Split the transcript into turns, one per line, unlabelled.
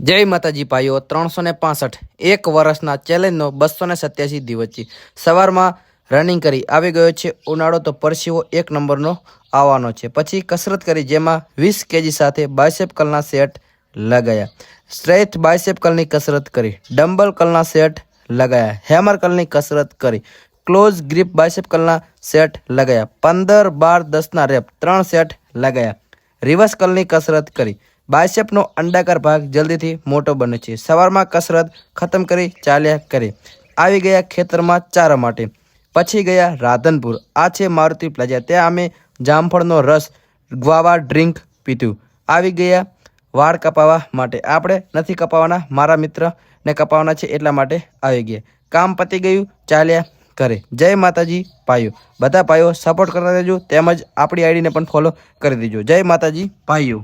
જય માતાજી ભાઈઓ 365 એક વર્ષના ચેલેન્જનો 287 દિવસથી સવારમાં રનિંગ કરી આવી ગયો છે ઉનાળો તો પરસીવો એક નંબરનો આવવાનો છે। પછી કસરત કરી જેમાં 20 કેજી સાથે બાયસેપ કલના સેટ લગાયા, સ્ટ્રેટ બાયસેપ કલની કસરત કરી, ડમ્બલ કલના સેટ લગાયા, હેમર કલની કસરત કરી, ક્લોઝ ગ્રીપ બાયસેપ કલના સેટ લગાયા, 15 12 10ના રેપ 3 સેટ લગાયા, રિવર્સ કલની કસરત કરી। બાયસેપનો અંડાકાર ભાગ જલ્દીથી મોટો બને છે। સવારમાં કસરત ખતમ કરી ચાલ્યા કરી આવી ગયા ખેતરમાં ચારા માટે। પછી ગયા રાધનપુર, આ છે મારુતિ પ્લાઝા, ત્યાં અમે જામફળનો રસ ગ્વાવા ડ્રિંક પીધું। આવી ગયા વાળ કપાવવા માટે, આપણે નથી કપાવવાના, મારા મિત્રને કપાવવાના છે એટલા માટે આવી ગયા। કામ પતી ગયું, ચાલ્યા કરે। જય માતાજી ભાઈઓ, બધા ભાઈઓ સપોર્ટ કરતા રહેજો, તેમજ આપણી આઈડીને પણ ફોલો કરી દેજો। જય માતાજી ભાઈઓ।